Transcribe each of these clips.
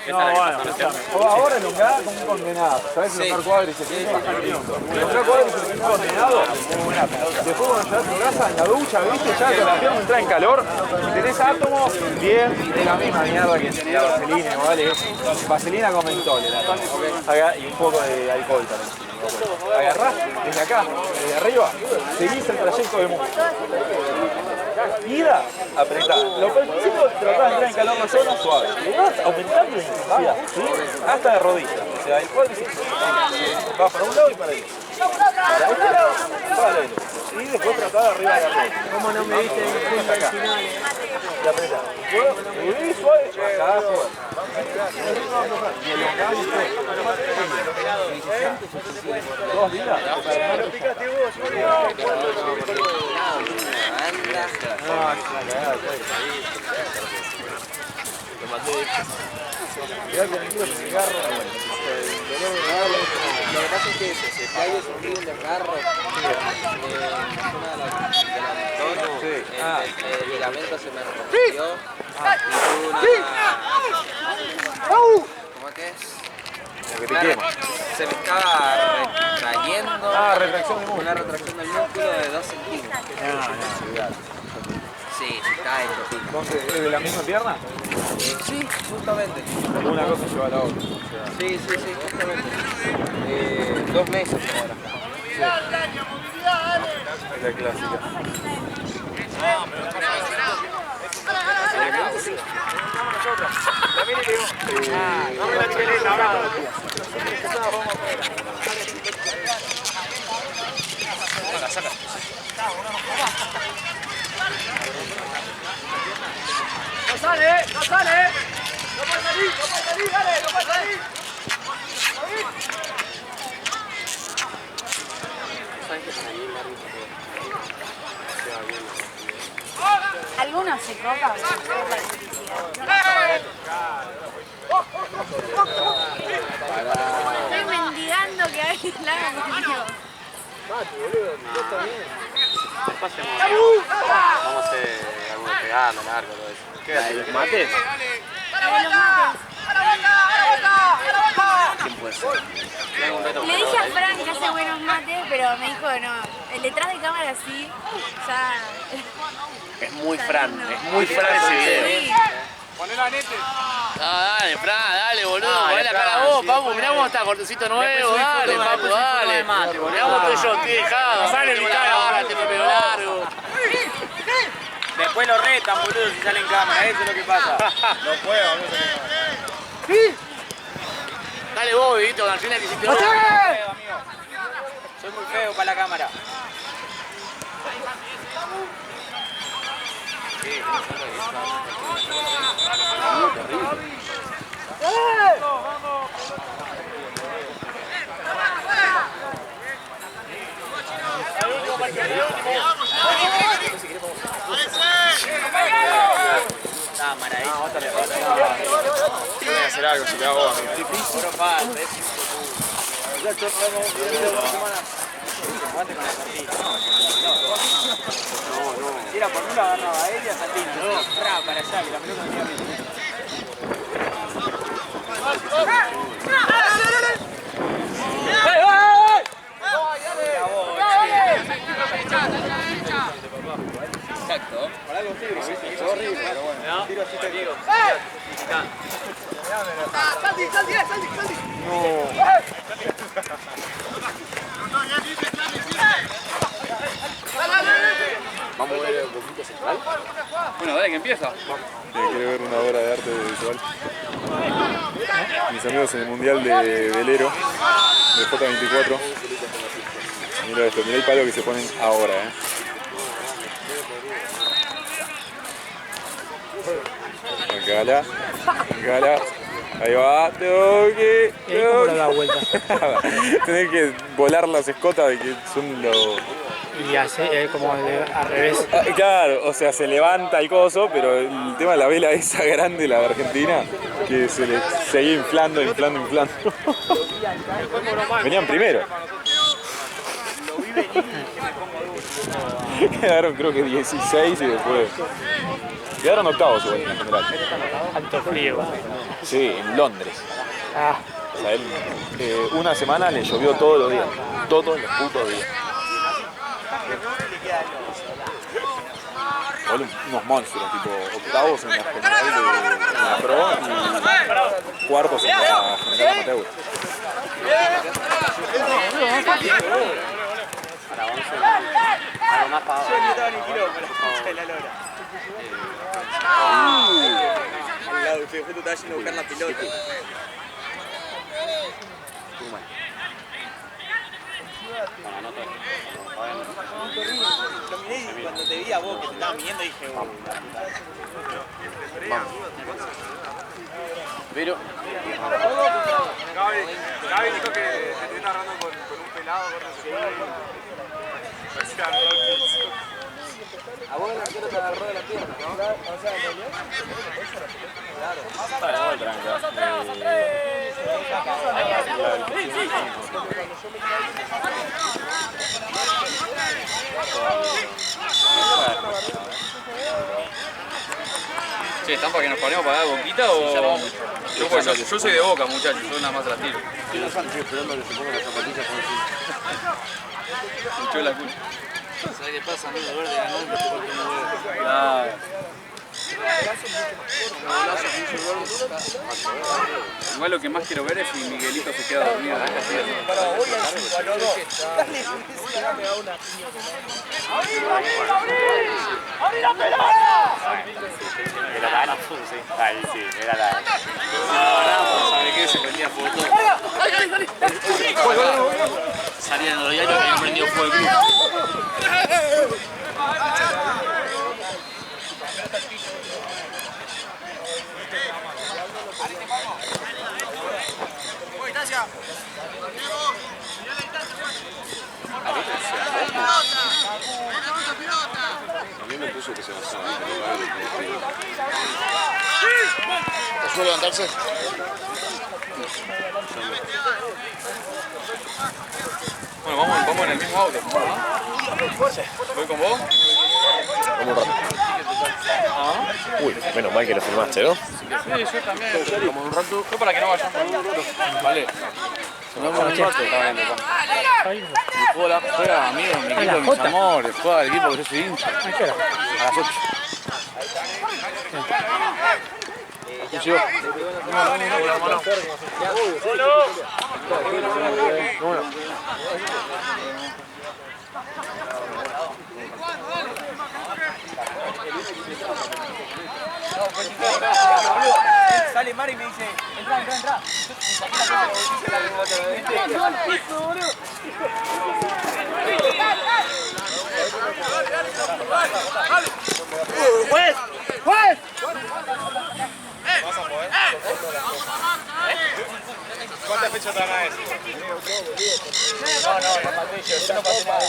No, bueno, ahora elongá como un condenado. ¿Sabes elongar cuádriceps? Elongar cuádriceps como un condenado. Después cuando llegas a tu casa, en la ducha, ¿viste? Ya con la pierna entra en calor y tenés átomos bien de la misma mierda que la vaselina, ¿vale? Vaselina con mentol. Y un poco de alcohol también. Agarrás desde acá, desde arriba, seguís el trayecto de músculo. Ida, apretá. Lo principio tratás de entrar en calor la zona suave. Le vas aumentando la intensidad, ¿sí? Hasta de rodillas. O sea, el cuádriceps va para un lado y para el otro. Para este lado, paralelo. Y después tratá de arriba de arriba. ¿Cómo no me viste en el final? Y apretá. Subí suave, acá suave. Y elongás y suave. ¿Dos días? Lo mandé. Mirá que me quiero el cigarro. Lo que pasa es que se cae es un desgarro el ligamento se me rompió ¿cómo es que es? Lo que te quema. Se me estaba retrayendo Retracción de músculo. una retracción del músculo de 2 centímetros. Sí, está hecho pico. Entonces, ¿es de la misma pierna? Sí, justamente. Una cosa lleva a la otra. Sí, justamente. 2 meses ahora. Es la clásica. ¡No sale! ¡No sale! ¡No puede salir! ¡No puede salir! ¡Dale! ¡No puede salir! Algunos se copan por la estoy mendigando que alguien la haga conmigo. Vamos a hacer algo de pegarlo, largo, todo eso. ¿Qué haces? ¿Los mates? Para los mates. ¿Quién puede ser? Le dije a Fran que hace buenos mates, pero me dijo no. El detrás de cámara sí, ya... Es muy Fran ese video. Sí. ¡Ponelo a Nete! Dale, Fran, dale, boludo. Ponle la cara a vos, papu. Mirá cómo está, cortecito nuevo. Dale, papu, dale. Mirá cómo estoy yo, estoy dejado. Sale Tengo mi la cara, barra, tengo el pelo largo. Después lo retan, boludo, si sale en cámara. Eso es lo que pasa. No puedo, no sé. Dale vos, Vito, con la final que hiciste vos. Soy muy feo para la cámara. Cámara ahí. Voy a hacer algo, si te hago amigo. Puro falta, Tira por una, agarraba a ella, Santino. No, para allá, que la pelota no tiene bien. Exacto. Por algo tiro, es horrible, pero bueno. Tiro así te digo. ¡Saldi, saldi, saldi, saldi! Vamos a ver un poquito central. Bueno, dale que empieza. Quiere ver una obra de arte visual. Mis amigos en el Mundial de Velero, de J24. Mira esto, mira el palo que se ponen ahora, Gala, gala, ahí va, toque, ¿Cómo le da vuelta? Tenés que volar las escotas de que son los... Y hace como al revés. Claro, o sea, se levanta el coso, pero el tema de la vela esa grande, la de Argentina, que se le seguía inflando. Venían primero. Quedaron creo que 16 y después... Quedaron octavos igual en la general. Alto frío. Sí, en Londres. Ah, O sea, él, una semana le llovió todos los días. Todos los putos días. Igual unos monstruos, tipo octavos en la general en la pro y cuartos en la general amateur. Algo más para abajo. Yo ni estaba ni kilómetro, la concha de la lora. Al lado, usted justo estaba yendo a buscar la pelota. Lo miré y cuando te vi a vos que te estabas midiendo dije, Pero. Gaby dijo que te estoy narrando con un pelado, con no sé qué. A vos el arquero te agarró de la pierna, ¿no? O sea, Che, ¿están para que nos paremos para dar boquita o...? Yo soy de Boca, muchachos, yo nada más la tiro. Yo no estoy esperando que se pongan las zapatillas con Me echó la culpa. ¿Sabes qué pasa? A mí de verde ganando, te falta un huevo. Claro. Igual lo que más quiero ver es si Miguelito se queda dormido. era la sí. Ahí sí, era la. ¿Sabe qué? Se prendía fuego todo. Salían en los diarios que habían prendido fuego el club. A mí me puso que se basaba. ¿Puede levantarse? Bueno, vamos en el mismo auto. ¿Voy con vos? Vamos un rato. Uy, menos mal que lo filmaste, ¿no? Sí, yo también. Vamos un rato. Yo para que no vayamos. Vale. Nos vemos un rato. Está bien, juega amigo, mi equipo, mis amores. Juega el equipo que yo soy hincha. ¿A qué hora? A las 8. Sale Mari y me dice, entra. ¡Juez! ¿Cuántas fechas te van a decir? No pasé yo no pasé nada.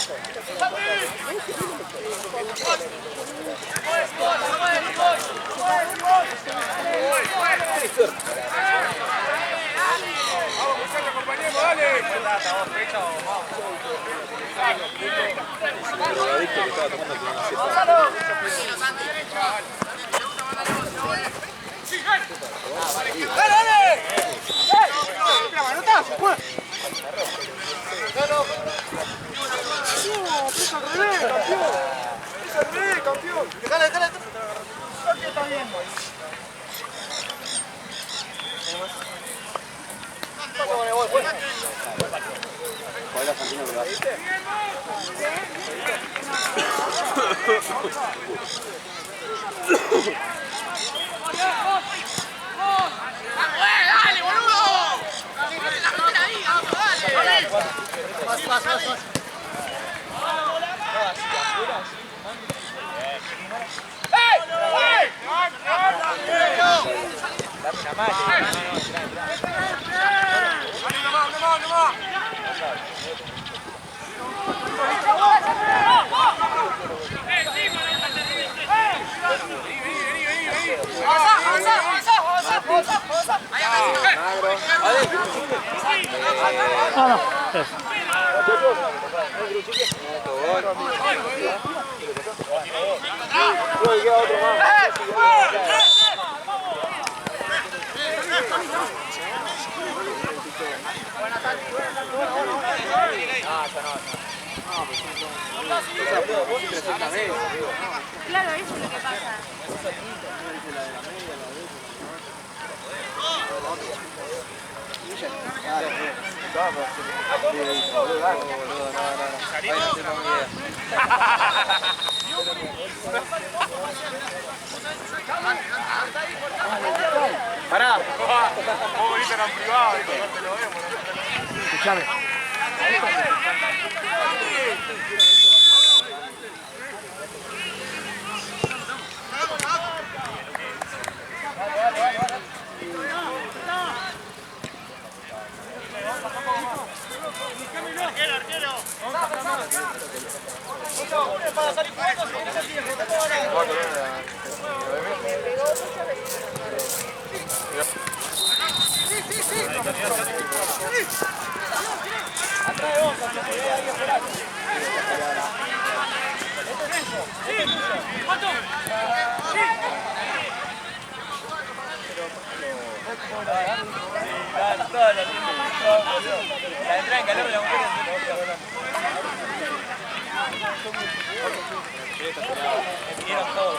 Creo que queda otro más. Claro, eso es lo que pasa. Pará. Vos venís en privado y no te lo vemos. Escuchame. La entrada en calor de la mujer. Vinieron todos.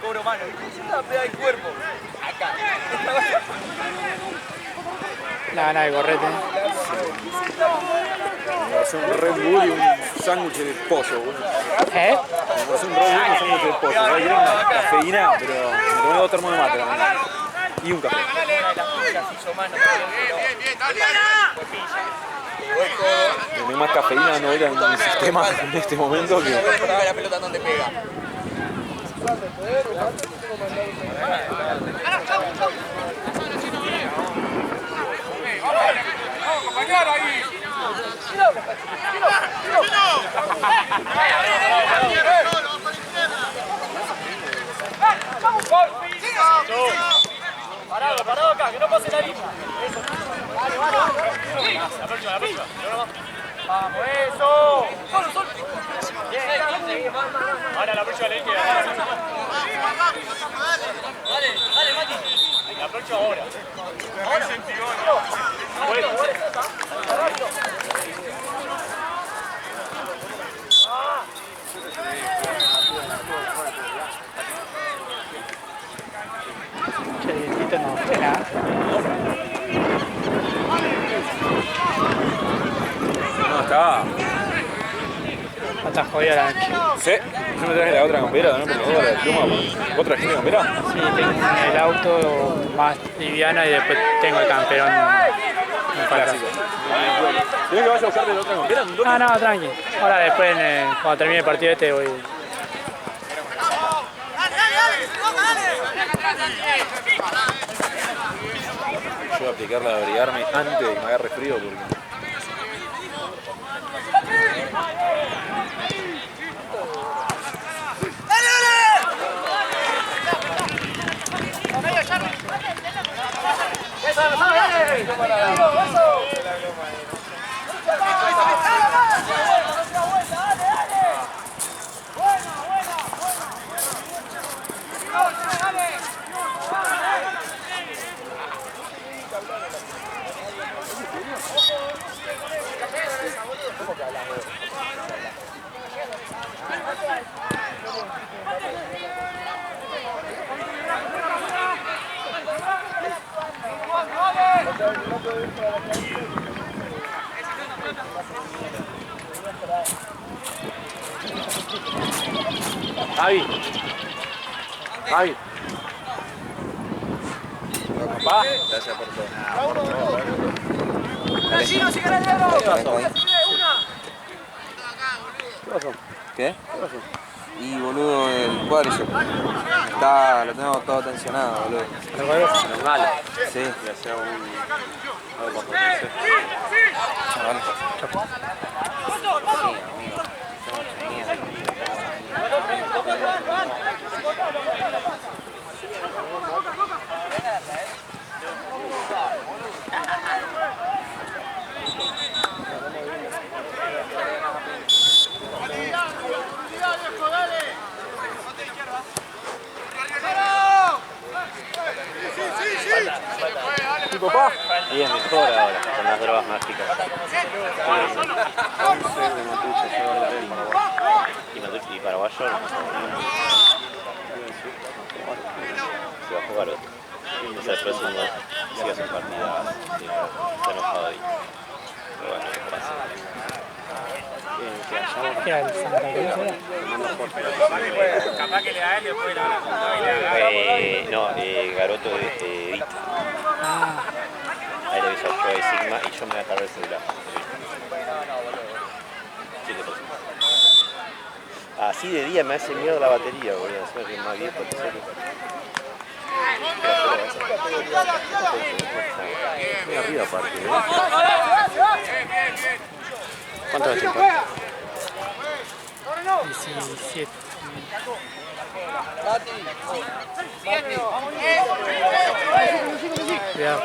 Pobre mano, necesita pegar el cuerpo. Acá. Nada de correte. Va a ser un Red Bull y un sándwich de pollo, boludo. ¿Eh? Va a ser un Red Bull y un sándwich de pollo. Voy a querer una cafeína, pero me tomé 2 termos de mate también. Y un café. Tiene más cafeína no era en mi sistema en este momento que... La pelota donde pega. ¡Vamos, compañero, ahí! Parado acá, que no pase la línea. Eso. Vale. La próxima. Vamos, eso. Solo. Bien, ahora la próxima le dije. Dale, Mati. La próxima ahora. Ahora. Bueno. Che, dientito no espera. No, está... Está jodida la noche. ¿Sí? ¿Yo me traje la otra campera también? ¿Por la pluma? ¿Vos trajiste campera? Sí, tengo el auto más liviana y después tengo el camperón. Me falta. Clásico. ¿Tienes que vaya a buscarte la otra campera? No, tranqui. Ahora después, cuando termine el partido este, voy... Yo voy a aplicar la de abrigarme antes de que me agarre frío porque... Javi. Javi. Papá. Gracias por todo. ¿Qué pasó? ¿Qué? Y boludo, el cuádriceps. Está, lo tenemos todo tensionado, boludo. Normal. Sí. Le hacía un... algo para protegerse. Vale. ¿Y papá? Bien, mejor ahora, con las drogas mágicas. Y paraguayo, se va a jugar otro. No sé, el próximo sigue sin partida, está enojado ahí. Pero bueno, ¿qué pasa? Capaz que le da él y después la No, Garoto de Edita. Ahí le aviso yo de Sigma y yo me voy a cargar el celular. 7%. Así de día me hace miedo la batería, boludo. Encima que es más viejo que serio. Muy arriba aparte, ¿no? ¿Cuánto es el tiempo? 17. Cuidado.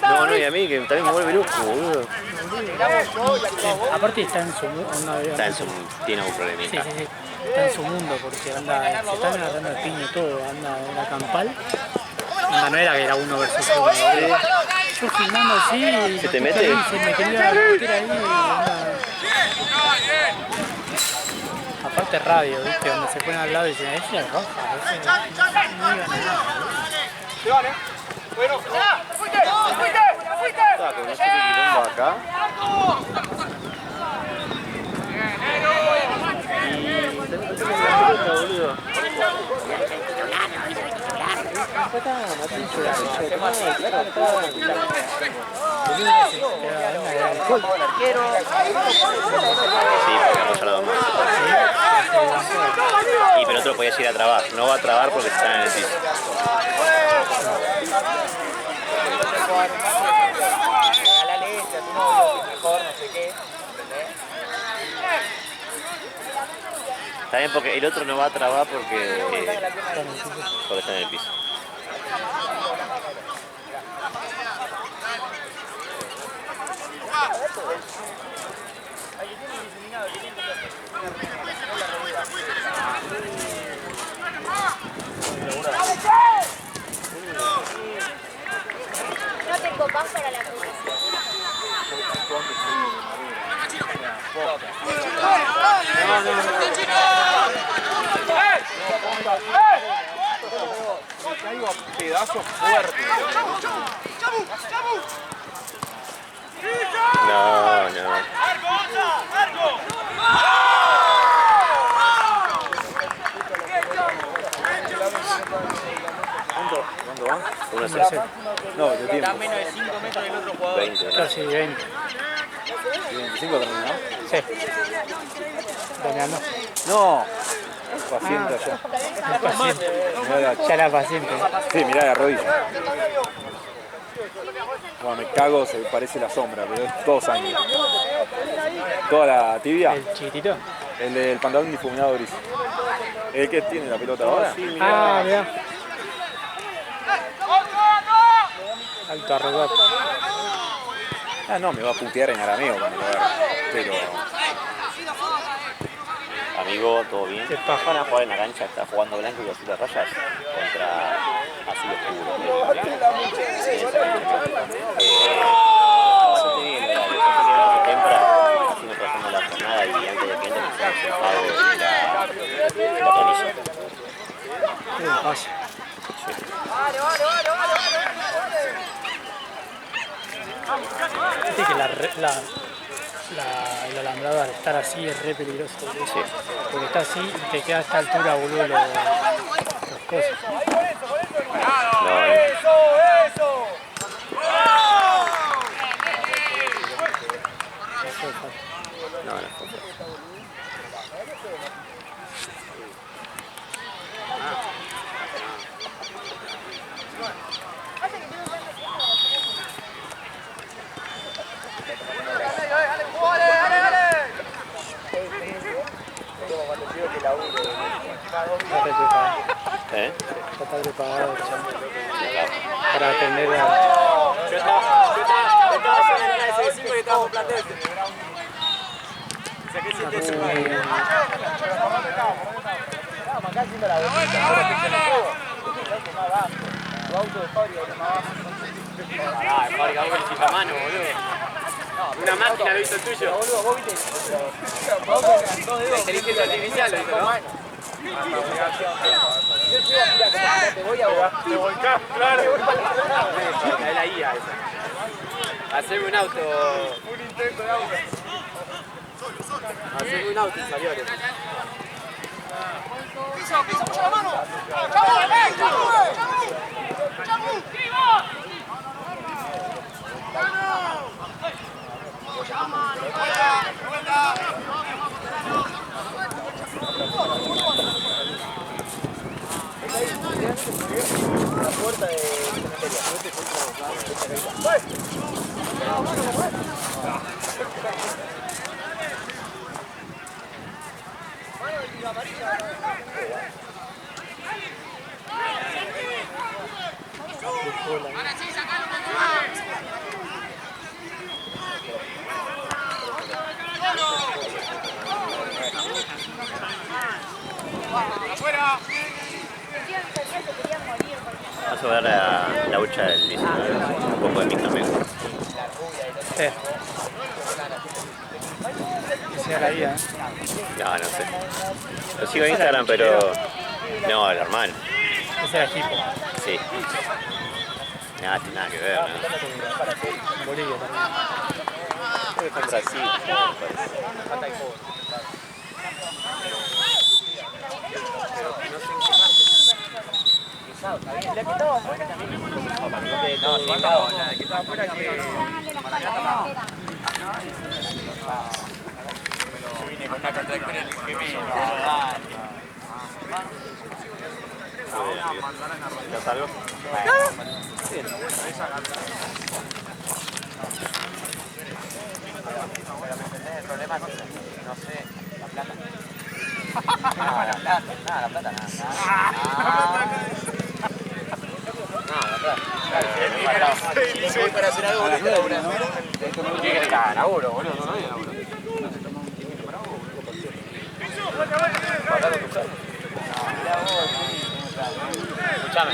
No, y a mí que también me vuelve loco, boludo. Aparte está en su mundo. Está en su... tiene un problemita. Sí. Está en su mundo porque anda, se están agarrando el piño y todo, anda en la campal. Anda, no era que era uno versus uno. Yo filmando así. ¿Se te mete? Se me quería meter ahí. Aparte radio, ¿viste? Donde se ponen al lado y dicen, ella es roja, no digan nada. Bueno, fuiste. Está con este quilombo acá. Sí, porque hemos hablado más. Y pero otro podía ir a trabar. No va a trabar porque está en el piso. Está bien porque el otro no va a trabar porque está en el piso. No te copas para la publicidad. Caigo a pedazos fuertes. No. ¿Cuánto va? 1-0. No, de tiempo. Está a menos de 5 metros del otro jugador. 20. Casi 20. 25 terminó. Sí. Ganando. No. Paciente allá. Paciente. Mirá Ya era paciente. sí, mirá la rodilla. Bueno, me cago, se parece la sombra, pero es todo sangre. Toda la tibia. El chiquitito. El del pantalón difuminado gris. ¿El que tiene la pelota ahora? Sí, Ah, mirá. Alto arregado. Ah, no, me va a putear en arameo cuando lo agarre, pero... Amigo, ¿todo bien? Qué paja. Van a jugar en la cancha, está jugando blanco y azul de rayas contra azul oscuro. Bastante bien, ¿verdad? Yo sé que vamos temprano, así nos pasamos la jornada y antes de que entre nos hemos sentado la planilla. Qué pasa. Viste que el alambrado al estar así es re peligroso, boludo. Sí. Porque está así y te queda a esta altura, boludo, los cosas. No, no, no. ¿Eh? Está preparado, chaval, para atender a... Yo estaba en la S5 y estaba con Platense. Saqué 7 fábrica, vos con el mano, boludo. Una máquina lo hizo el tuyo. La inteligencia artificial lo hizo, ¿no? Te volcás, claro. Es la IA esa. Hacerme un auto. Un intento de auto. Hacerme un auto y salió. Pisa mucho la mano. La puerta de Vamos a ver la hucha del 19, un poco de mi amigo. Que sea la IA, ¿eh? No, no sé. Lo sigo en Instagram, pero... No, el hermano. Ese era Hipo, Sí. Nada, tiene nada que ver, ¿no? en Bolivia también. Creo que está en Brasil, me parece. ¿Ya salgo? El problema es, no sé, la plata. La plata nada. Para hacer algo bonito, ¿qué crees que haga? Laburo, boludo, no hay laburo. Escuchame.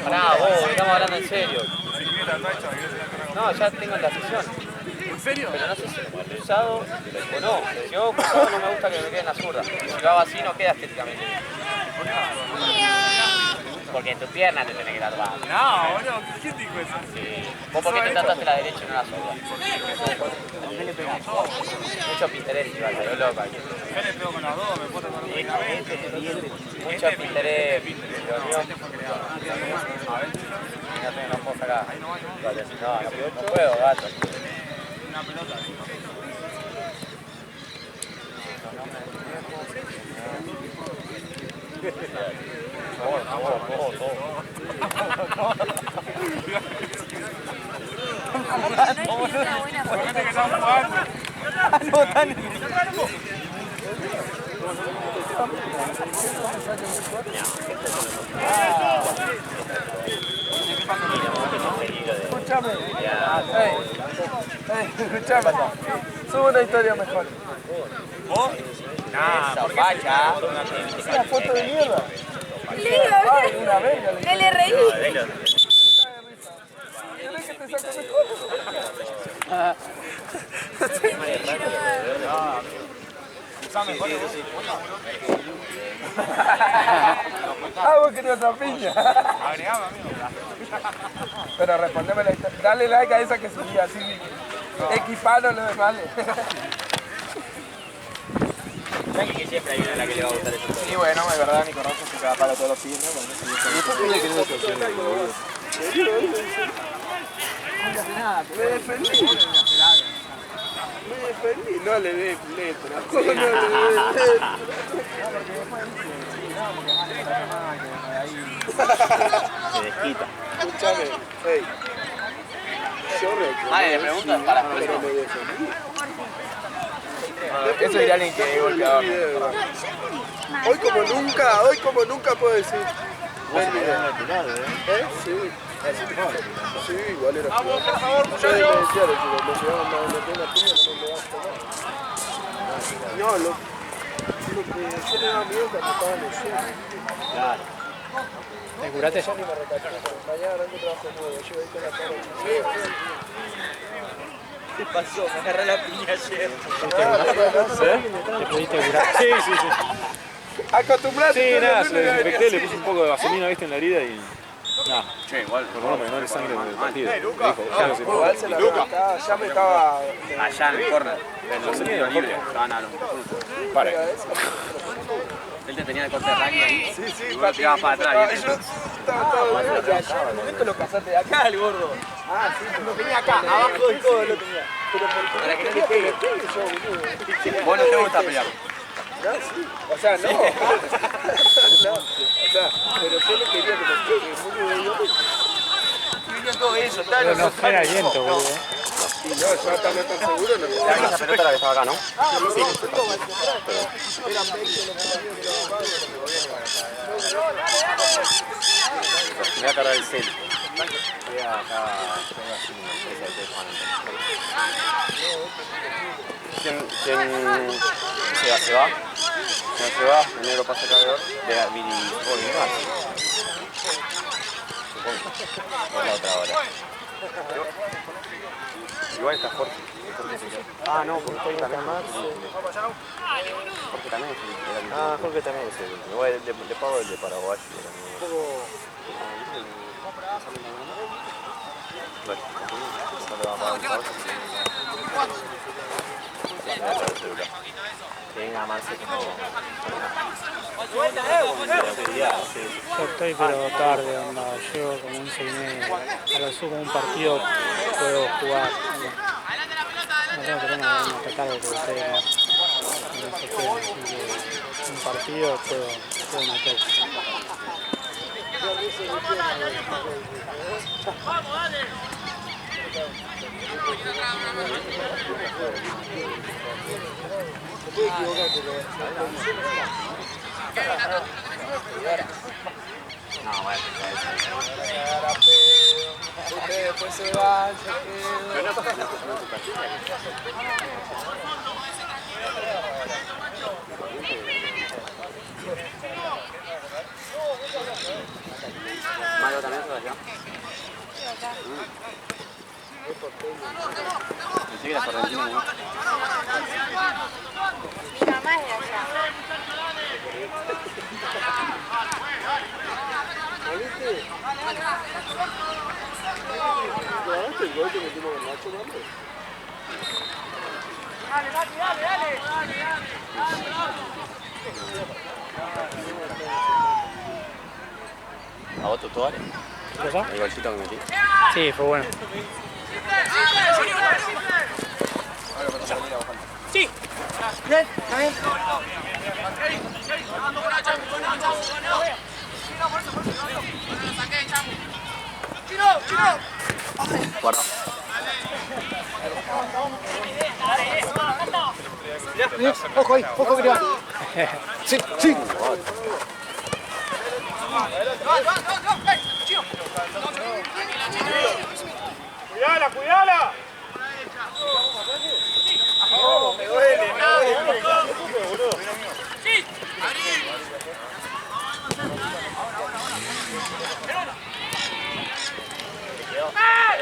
Pará, vos, estamos hablando en serio. No, ya tengo la sesión. ¿En serio? Pero no sé si estoy usado o no. Si yo cruzado no me gusta que me quede en la zurda. Si lo hago así no queda estéticamente. Porque en tu pierna te tenés que tatuar. No, boludo, ¿quién dijo eso? Sí. ¿Vos por qué te tatuaste la derecha y no la zurda? Mucho Pinterest igual, te veo loco aquí. Yo le pego con las dos, me puedo con los Mucho Pinterest. A ver. No puedo sacar. No puedo, gato. una pelota. escuchame. Escuchame. Sube una historia mejor. ¿Vos? Esa facha. Una foto de mierda. Sí, Una verga. me le reí. ¿Querés que te saque mejor? Vos querías otra piña. Pero respondeme la historia. Dale like a esa que subí así. Equipalo lo demás. Que siempre hay una a la que le va a gustar eso. Y bueno, es verdad, Nico Rosso se caga palo todos los fines. Me defendí. No le des letra. No le des letra. Se desquita. Escuchame, hey. Yo Vale, le preguntas para la pero me defendí. Eso dirá alguien que es golpeador. Hoy como nunca puedo decir. Buen video. Sí. Sí, igual era. Vamos, por favor, muchachos. Yo decía, lo llevaban a meter una piña, no me vas a tomar. No, lo que yo le daba miedo cuando estaba en el sur. Claro. ¿Te curaste ya? Mañana arranco trabajo nuevo, yo ahí con la cara. ¿Qué pasó? Me agarré la piña ayer. ¿Te pudiste curar? Sí. Acostumbrate. Sí, nada, se lo desinfecté, le puse un poco de vaselina, viste, en la herida y... Nada, Che, igual. por lo menos no le sangre en el partido. Me dijo, Igual se la acá, ya me estaba... Allá en el corner, en los tiros libres, estaban a los Para. Él te tenía el corte de rugby ahí. Sí, y vos tirabas para atrás. Yo estaba todo el día allá. Esto lo casaste de acá, el gordo. Ah, sí, lo tenía acá, abajo del codo lo tenía. Pero Para que no le ¿por qué pegue. yo, boludo? Vos no te gusta pelear. No, sí. O sea, no. No. O sea, pero yo no quería que me pegue, boludo. Todo eso, Pero no fuera viento, boludo. Y no, yo hasta no estar seguro no me Era esa pelota la que estaba acá, ¿no? Sí. Me voy a cargar el cel. Voy a acá. ¿Quién se va? Se va, el negro pasa cargador de Billy Bolívar. Por la otra hora. Igual está Jorge. Ah, no, porque Jorge también más. Jorge también es el. Ah, Jorge también es el. Igual le pago el de Paraguay. Bueno, no le va a pagar el pago. Que venga Marce como... Yo estoy pero tarde, onda. Llego como 11:30. A lo sumo un partido puedo jugar. No tengo problema de hasta tarde porque ustedes no se quedan. Así que un partido puedo meter. No, bueno, después se va, Mario también se va allá. Pensé que era Sorrentino, ¿no? Mi mamá es de allá. ¿Grabaste el gol que metimos con Nacho, hombre? ¿A vos tu área? ¿Qué pasó? El golcito que metí. Sí, fue bueno. Sí. Bien, está bien. Guarda. Ojo ahí, ojo que te va. Sí, sí.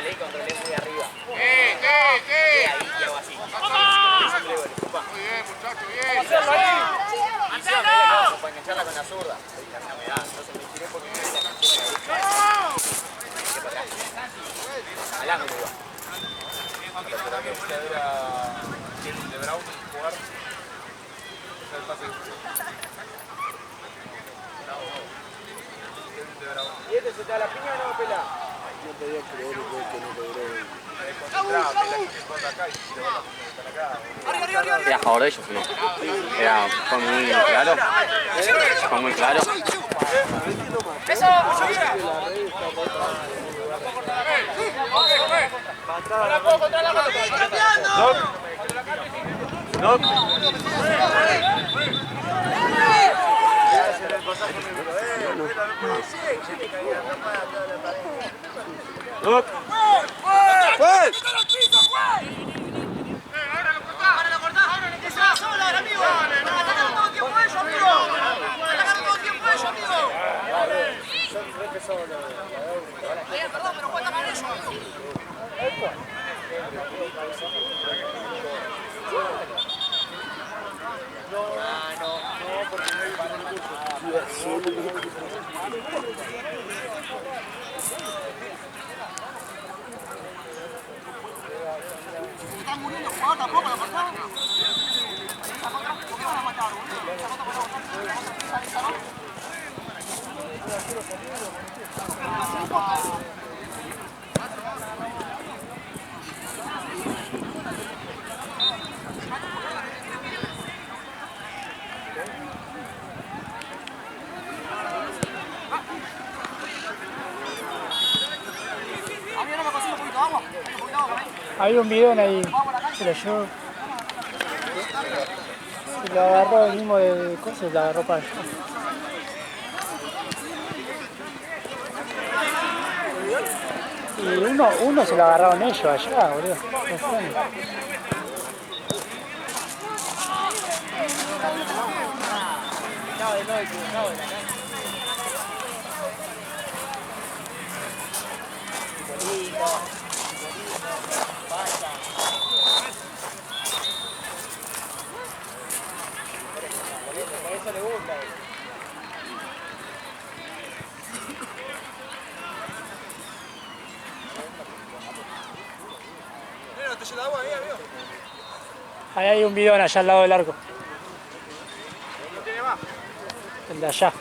ley, controlé muy arriba. Ahí y hago así. Muy bien, muchachos, bien. Y si no, me voy para engancharla con la zurda. Y a mí no me da, entonces me tiré porque me la enganché con la derecha. Al ángulo igual. ¿Será que usted era Kevin De Bruyne jugar? ¿Es el pase? ¿Y este se te da la piña o no, Pela? No podía creer que no logré. Era a favor de ellos, ¿no? Fue muy claro. Fue muy claro. ¡Eso! ¡Mucho bien! ¡Doc! ¡Doc! ¡Pues! ¡Ahora lo cortás! ¡Ahora lo cortás! ¡Sola, amigo! ¡Atacaron todo el tiempo ellos, amigo! ¡Atacaron todo el tiempo ellos, amigo! Perdón, pero cuenta con ellos, amigo. Están muriendo jugadores tampoco, la cortaron. ¿Por qué van a matar, Había un bidón ahí, se lo llevó. Se lo agarró el mismo de cosas, se lo agarró para allá. Y uno se lo agarraron ellos allá, boludo. No sé. Eso le gusta. Ahí hay un bidón allá al lado del arco. El de allá.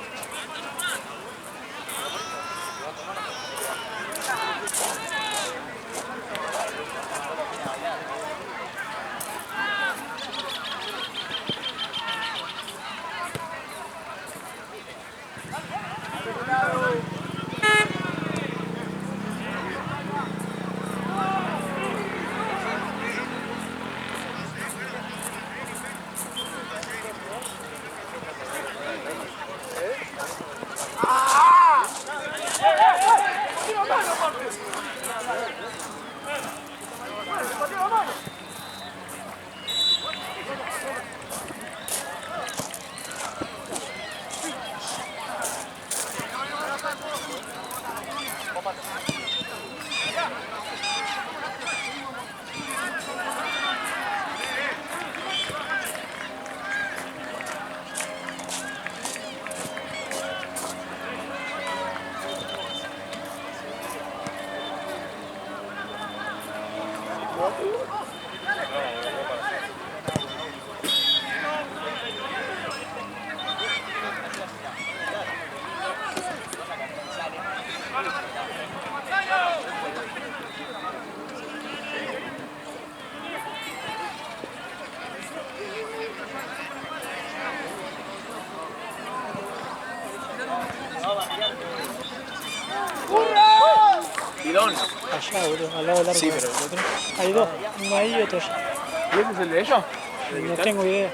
Bidón. Allá, boludo, al lado del arco. Sí, pero el otro. Hay dos, uno ahí y otro allá. ¿Y este es el de ellos? No tengo idea.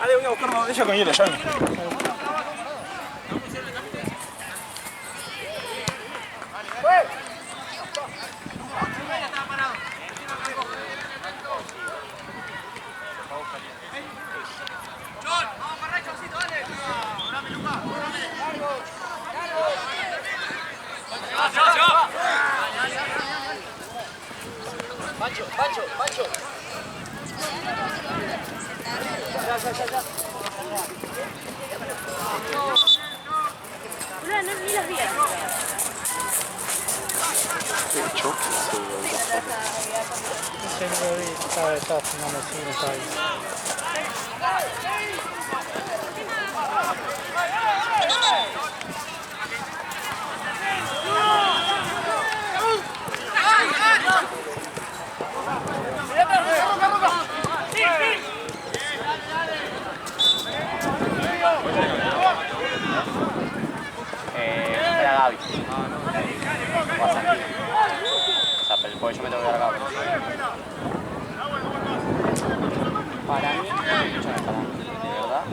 Ale, voy a buscar una botella con hielo, ya. Pancho. No, ni los vi. Siempre vi, estaba fumando así, no estaba ahí. Espera Gaby. O a Santi. O sea, pero por eso me tengo que dar a Gaby. Para mí, escúchame, para mí, de verdad.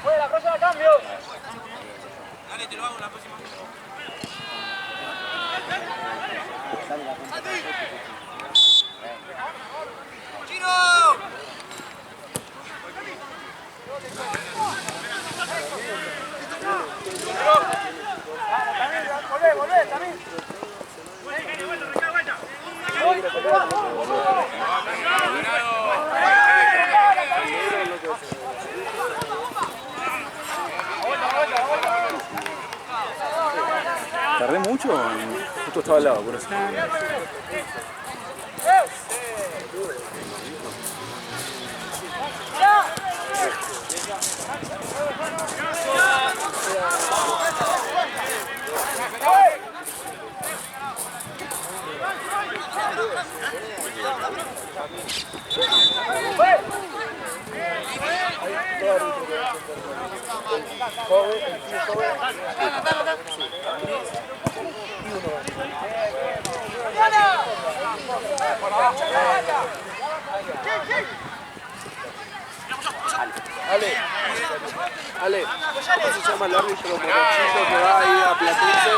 ¡Fuera, próxima cambio! Dale, te lo hago la próxima. Volvé, también. Tardé mucho, justo estaba al lado, por eso. Ale, ¿cómo se llama el árbitro morochito que va ahí a Platense?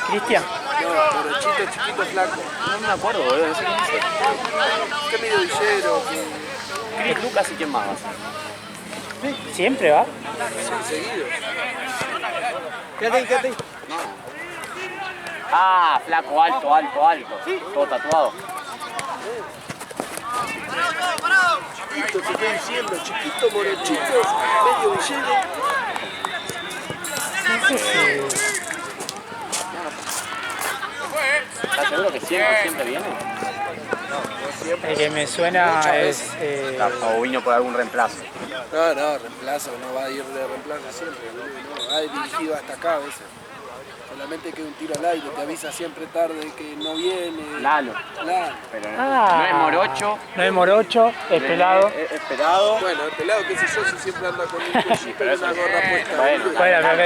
¿Cristian? No, morochito, chiquito, flaco. No me acuerdo, boludo, no sé quién es. ¿Qué medio villero? Cris Lucas y quién más va a ser. ¿Siempre va? Sí, seguido. Quédate ahí. Ah, flaco, alto. Todo tatuado. Chiquito, te estoy diciendo, chiquito, morochito, medio villero. No sé si... ¿Estás seguro que siempre viene? El que me suena es... O vino por algún reemplazo. No, reemplazo, no va a ir de reemplazo siempre, no, ha dirigido hasta acá a veces. Solamente que un tiro al aire, te avisa siempre tarde que no viene. Lalo. Pero no es morocho. No es morocho, es pelado. Es pelado. Bueno, el pelado, qué sé yo, si siempre anda con un cuchillito y una gorra puesta. Bueno, Bueno, pero me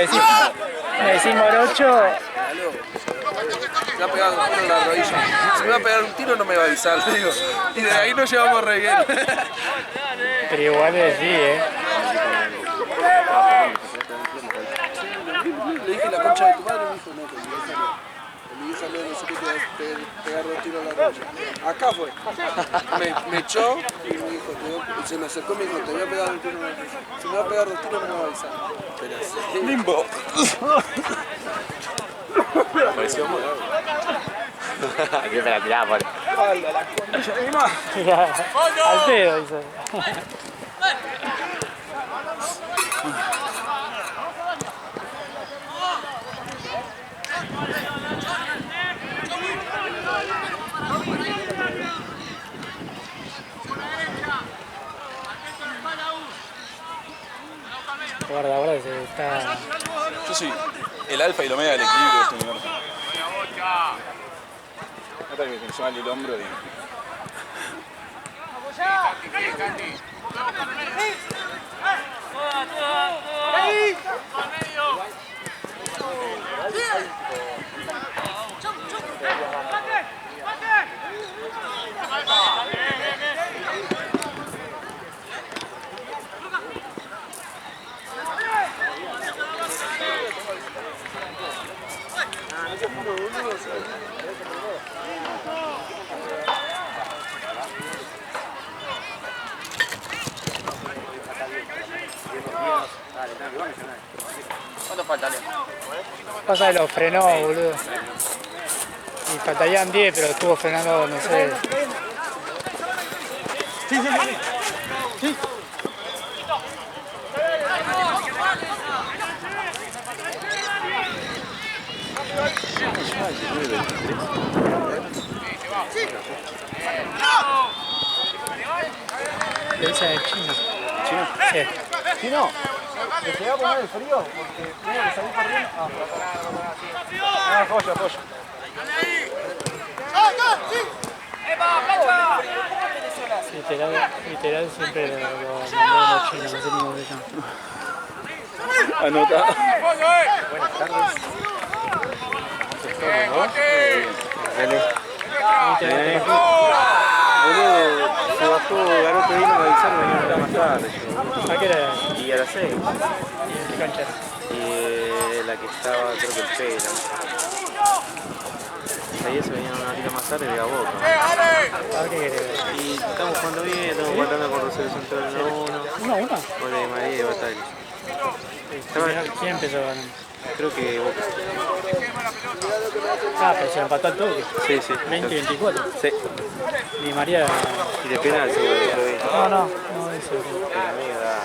decís morocho... Me ha pegado un tiro en la rodilla. Si me va a pegar un tiro no me va a avisar, te digo. Y de ahí nos llevamos re bien. Pero igual es sí, Le dije la concha de tu madre y me dijo, no, que mi vieja no sé qué te va a pegar 2 tiros en la rodilla. Acá fue. Me echó y me dijo, se me acercó y me dijo, te voy a pegar 2 tiros en la rodilla. Si me va a pegar 2 tiros no me va a avisar. Pero sí. Limbo. Pareció muy. Aquí me la tiraba, por. Falda, la concha de mi madre. Al pedo, dice. Guarda, se está... Yo sí. el alfa y el omega del equilibrio de este universo. Nota que se llama el hombro y... ¿Cuánto falta, Leo? Pasa que lo frenó, boludo. Y faltarían 10, pero estuvo frenando, no sé. Sí. ¿Qué dice el chino? ¿Chino? Sí. ¿Chino? ¿Te llega a poner el frío? Porque tengo que salir corriendo. Joya. Literal siempre lo mandaron los chinos, no sé ni cómo se llama. Anota. Buenas tardes. Boludo, se bajó Garoto vino a avisar que venía más tarde. ¿A qué hora? Y a las 6. ¿Y en qué cancha? Y la que estaba, creo que el Pela. Ahí eso venía una horita más tarde de a Boca. ¿A qué querés? Y estamos jugando bien, estamos jugando con Rosario Central 1-1. 1-1. Gol de María y Batalla. ¿Quién empezó ganando? Creo que Boca. Ah, pero se empató al toque. Sí. 20-24. Sí. Ni María. Y de penal seguro que lo vi. No, eso. El amigo da.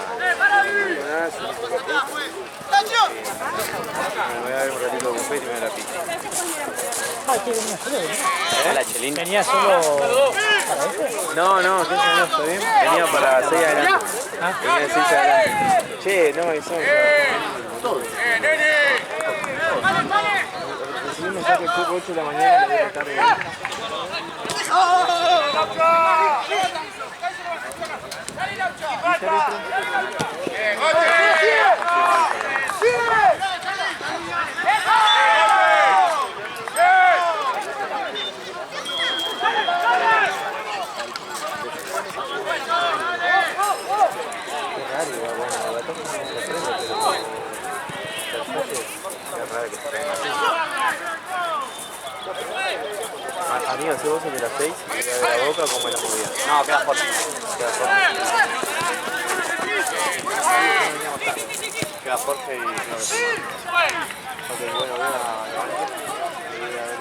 Me voy a ver un ratito de buffet y me voy a la pizza. Ah, ¿qué venía solo? Hola, Chelín. ¿Venía solo para este? No, ¿qué se no está bien? Venía para 6 adelante. ¿Ah? Venía de 6 adelante. Che, no me avisó. Recibí un mensaje tipo 8 de la mañana, la de la tarde. Amigo, si vos sos de las 6 y de la Boca, ¿cómo es la movida? No, queda fuerte. Queda Jorge y no. Ok, bueno, voy a levantar y voy a ver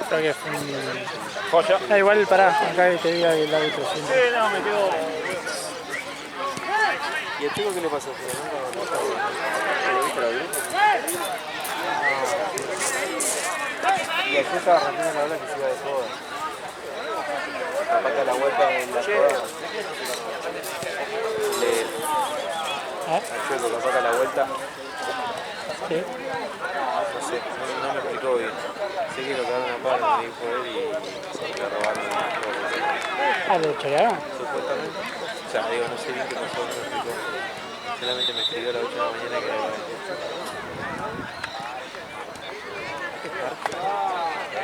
Creo que fue un... Joya. Da igual, pará, acá que te diga el árbitro siempre. Sí, no, me quedo... ¿Y el chico qué le pasó? ¿Lo viste la derecha? Y aquí estaba arrancando la bola que se iba de joda. Capaz que a la vuelta en la joda. Al chueco, capaz que a la vuelta. ¿Sí? No sé, no me explicó bien. Sé que lo cagaron a palo, me dijo él, y le robaron una cosa. Ah, ¿lo chorearon? Supuestamente. O sea, digo, no sé bien qué pasó, no me explicó. Solamente me escribió a las 8 de la mañana que era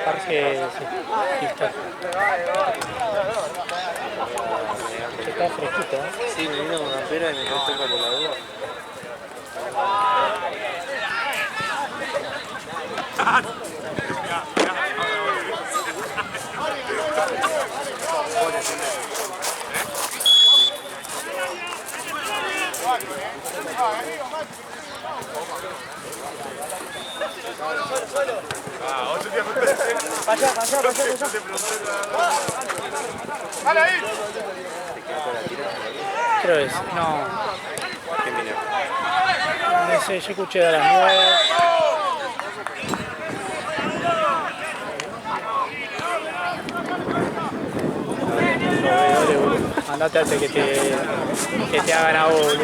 Parque, sí. Está fresquito, ¿eh? Sí, me vino con una pera y me quedó cerca por la duda. Vaya. ¡Dale ahí! Creo que sí. No. ¿Quién vino? No sé, yo escuché a las 9. andate antes que te hagan a vos.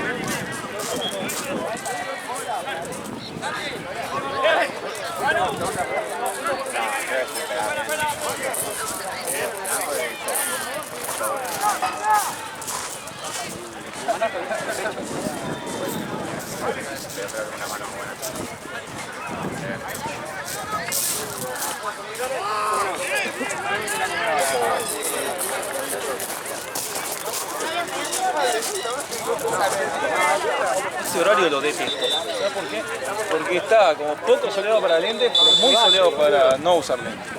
Ese horario lo detesto. ¿Sabes por qué? Porque está como poco soleado para lentes, pero muy soleado para no usar lentes.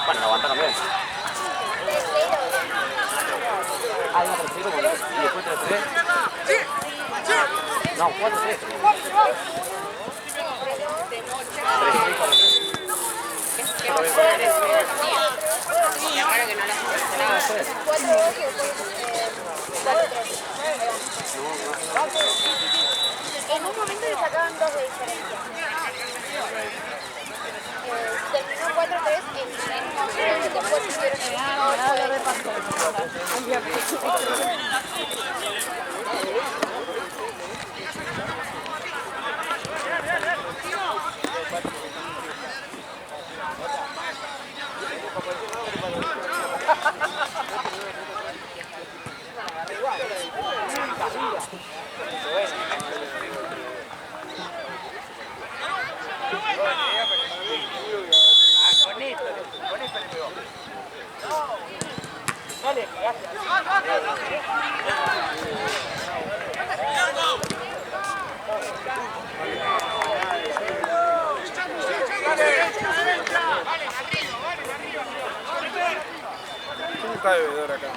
Bueno, lo aguanta también. Hay una 3-0 y después 3-3. No, 4-3. En un momento le sacaban 2 de diferencia. Terminó 4-3 en un momento después ¿Cómo está el bebedor acá?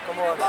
¿Cómo va?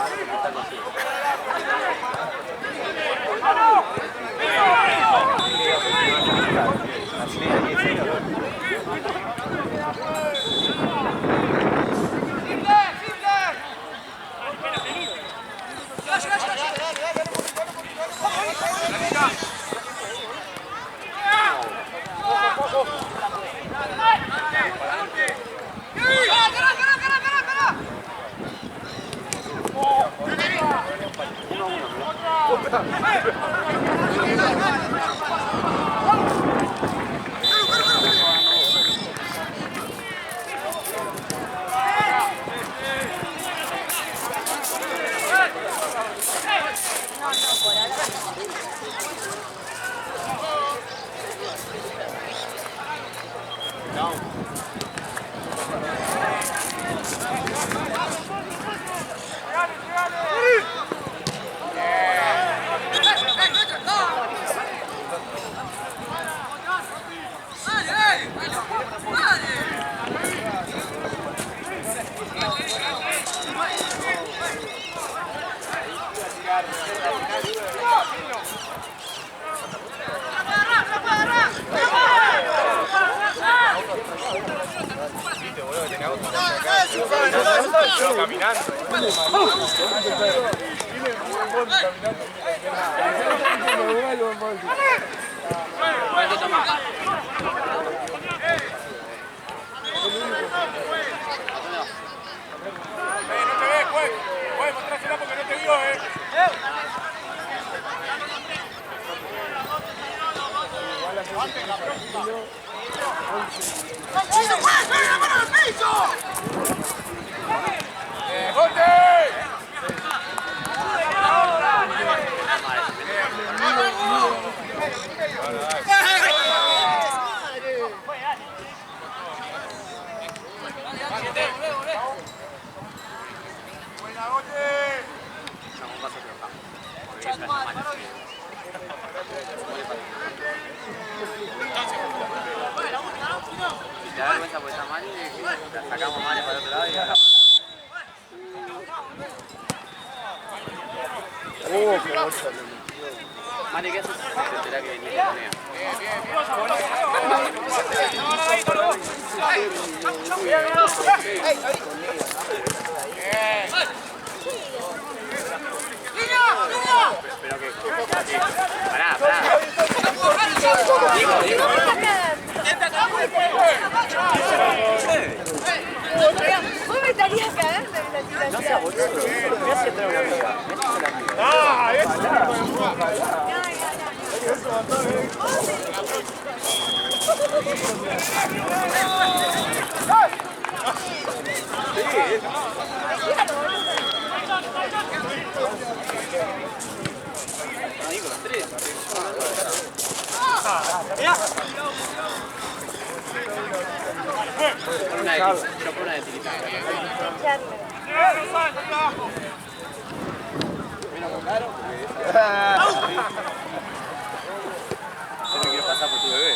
Si te da vergüenza porque está mal, la sacamos mal para el otro lado y ahora... Mari, ¿qué haces? Será que venía la ponea. Bien, bien, bien. Vos me estarías cagando en la tiración. No sea boludo, voy a entrar una amiga. Yo por una de etiqueta. Yo no quiero pasar por tu bebé.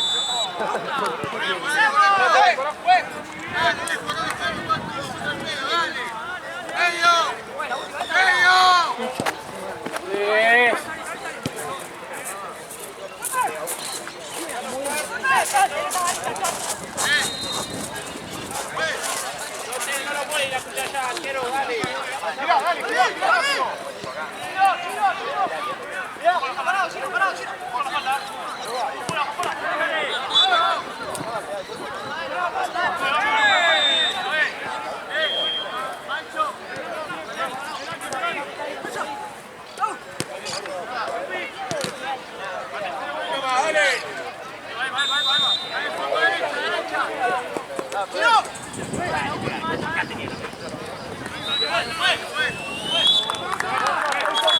No lo puede ir a cuchillar, quiero, dale.